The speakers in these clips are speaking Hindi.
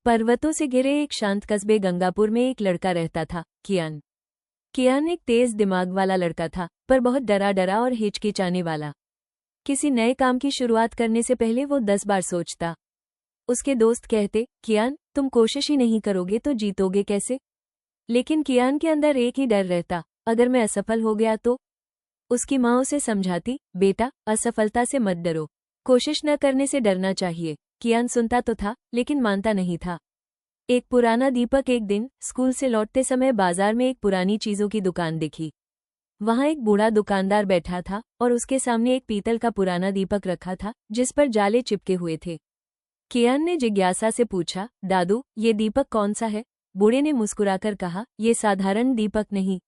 पर्वतों से घिरे एक शांत कस्बे गंगापुर में एक लड़का रहता था, कियान। कियान एक तेज दिमाग वाला लड़का था, पर बहुत डरा डरा और हिचकिचाने वाला। किसी नए काम की शुरुआत करने से पहले वो 10 बार सोचता। उसके दोस्त कहते, कियान, तुम कोशिश ही नहीं करोगे तो जीतोगे कैसे? लेकिन कियान के अंदर एक ही डर रहता, अगर मैं असफल हो गया तो? उसकी माँ उसे समझाती, बेटा, असफलता से मत डरो, कोशिश न करने से डरना चाहिए। कियान सुनता तो था, लेकिन मानता नहीं था। एक पुराना दीपक एक दिन स्कूल से लौटते समय बाजार में एक पुरानी चीजों की दुकान दिखी। वहां एक बूढ़ा दुकानदार बैठा था और उसके सामने एक पीतल का पुराना दीपक रखा था, जिस पर जाले चिपके हुए थे। कियान ने जिज्ञासा से पूछा, दादू, ये दीपक कौन सा है? बूढ़े ने मुस्कुराकर कहा, ये साधारण दीपक नहीं,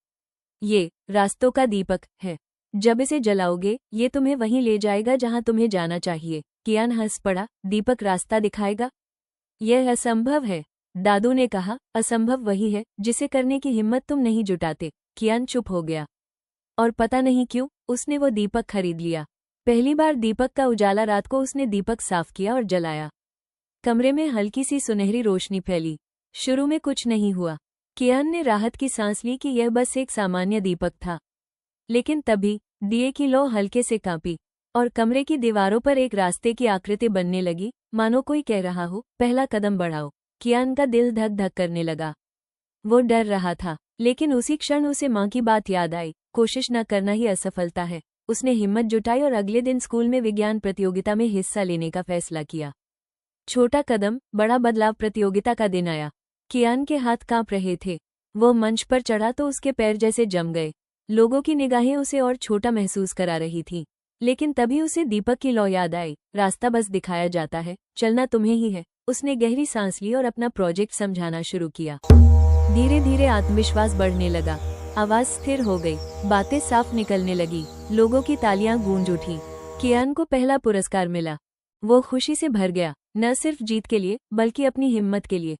ये रास्तों का दीपक है। जब इसे जलाओगे, ये तुम्हें वहीं ले जाएगा जहां तुम्हें जाना चाहिए। कियान हंस पड़ा, दीपक रास्ता दिखाएगा? यह असंभव है। दादू ने कहा, असंभव वही है जिसे करने की हिम्मत तुम नहीं जुटाते। कियान चुप हो गया। और पता नहीं क्यों, उसने वो दीपक खरीद लिया। पहली बार दीपक का उजाला, रात को उसने दीपक साफ किया और जलाया। कमरे में हल्की सी सुनहरी रोशनी फैली। शुरू में कुछ नहीं हुआ। कियान ने राहत की सांस ली कि यह बस एक सामान्य दीपक था। लेकिन तभी दिए की लौ हल्के से कांपी और कमरे की दीवारों पर एक रास्ते की आकृति बनने लगी, मानो कोई कह रहा हो, पहला कदम बढ़ाओ। कियान का दिल धक धक करने लगा। वो डर रहा था, लेकिन उसी क्षण उसे माँ की बात याद आई, कोशिश न करना ही असफलता है। उसने हिम्मत जुटाई और अगले दिन स्कूल में विज्ञान प्रतियोगिता में हिस्सा लेने का फैसला किया। छोटा कदम, बड़ा बदलाव। प्रतियोगिता का दिन आया। कियान के हाथ कांप रहे थे। वो मंच पर चढ़ा तो उसके पैर जैसे जम गए। लोगों की निगाहें उसे और छोटा महसूस करा रही थीं। लेकिन तभी उसे दीपक की लौ याद आई, रास्ता बस दिखाया जाता है, चलना तुम्हें ही है। उसने गहरी सांस ली और अपना प्रोजेक्ट समझाना शुरू किया। धीरे धीरे आत्मविश्वास बढ़ने लगा। आवाज स्थिर हो गई, बातें साफ निकलने लगी, लोगों की तालियां गूंज उठी। कियान को पहला पुरस्कार मिला। वो खुशी से भर गया, न सिर्फ जीत के लिए, बल्कि अपनी हिम्मत के लिए।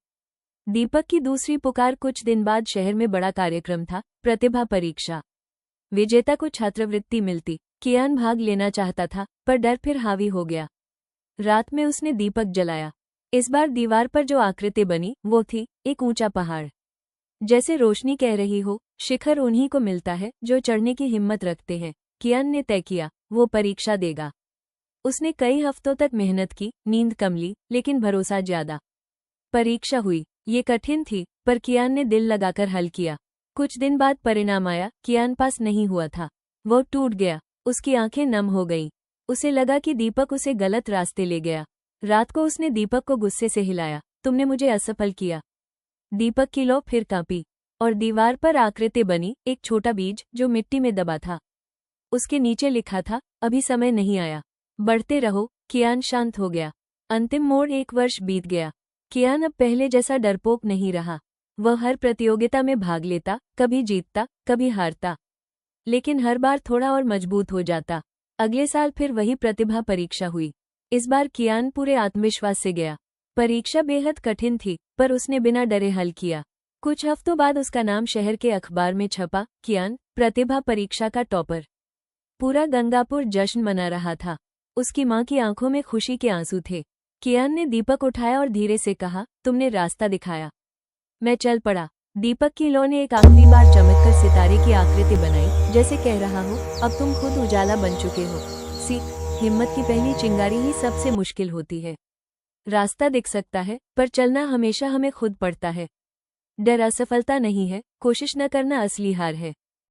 दीपक की दूसरी पुकार। कुछ दिन बाद शहर में बड़ा कार्यक्रम था, प्रतिभा परीक्षा। विजेता को छात्रवृत्ति मिलती। कियान भाग लेना चाहता था, पर डर फिर हावी हो गया। रात में उसने दीपक जलाया। इस बार दीवार पर जो आकृति बनी, वो थी एक ऊंचा पहाड़। जैसे रोशनी कह रही हो, शिखर उन्हीं को मिलता है जो चढ़ने की हिम्मत रखते हैं। कियान ने तय किया, वो परीक्षा देगा। उसने कई हफ्तों तक मेहनत की, नींद कम ली, लेकिन भरोसा ज्यादा। परीक्षा हुई। ये कठिन थी, पर कियान ने दिल लगाकर हल किया। कुछ दिन बाद परिणाम आया। कियान पास नहीं हुआ था। वो टूट गया। उसकी आंखें नम हो गईं। उसे लगा कि दीपक उसे गलत रास्ते ले गया। रात को उसने दीपक को गुस्से से हिलाया, तुमने मुझे असफल किया। दीपक की लौ फिर कांपी और दीवार पर आकृति बनी, एक छोटा बीज जो मिट्टी में दबा था। उसके नीचे लिखा था, अभी समय नहीं आया, बढ़ते रहो। कियान शांत हो गया। अंतिम मोड़। 1 वर्ष बीत गया। कियान अब पहले जैसा डरपोक नहीं रहा। वह हर प्रतियोगिता में भाग लेता, कभी जीतता, कभी हारता, लेकिन हर बार थोड़ा और मजबूत हो जाता। अगले साल फिर वही प्रतिभा परीक्षा हुई। इस बार कियान पूरे आत्मविश्वास से गया। परीक्षा बेहद कठिन थी, पर उसने बिना डरे हल किया। कुछ हफ्तों बाद उसका नाम शहर के अखबार में छपा, कियान, प्रतिभा परीक्षा का टॉपर। पूरा गंगापुर जश्न मना रहा था। उसकी माँ की आंखों में खुशी के आंसू थे। कियान ने दीपक उठाया और धीरे से कहा, तुमने रास्ता दिखाया, मैं चल पड़ा। दीपक की लौ ने एक आखिरी बार चमककर सितारे की आकृति बनाई, जैसे कह रहा हो, अब तुम खुद उजाला बन चुके हो। सीख, हिम्मत की पहली चिंगारी ही सबसे मुश्किल होती है। रास्ता दिख सकता है, पर चलना हमेशा हमें खुद पड़ता है। डर असफलता नहीं है, कोशिश न करना असली हार है।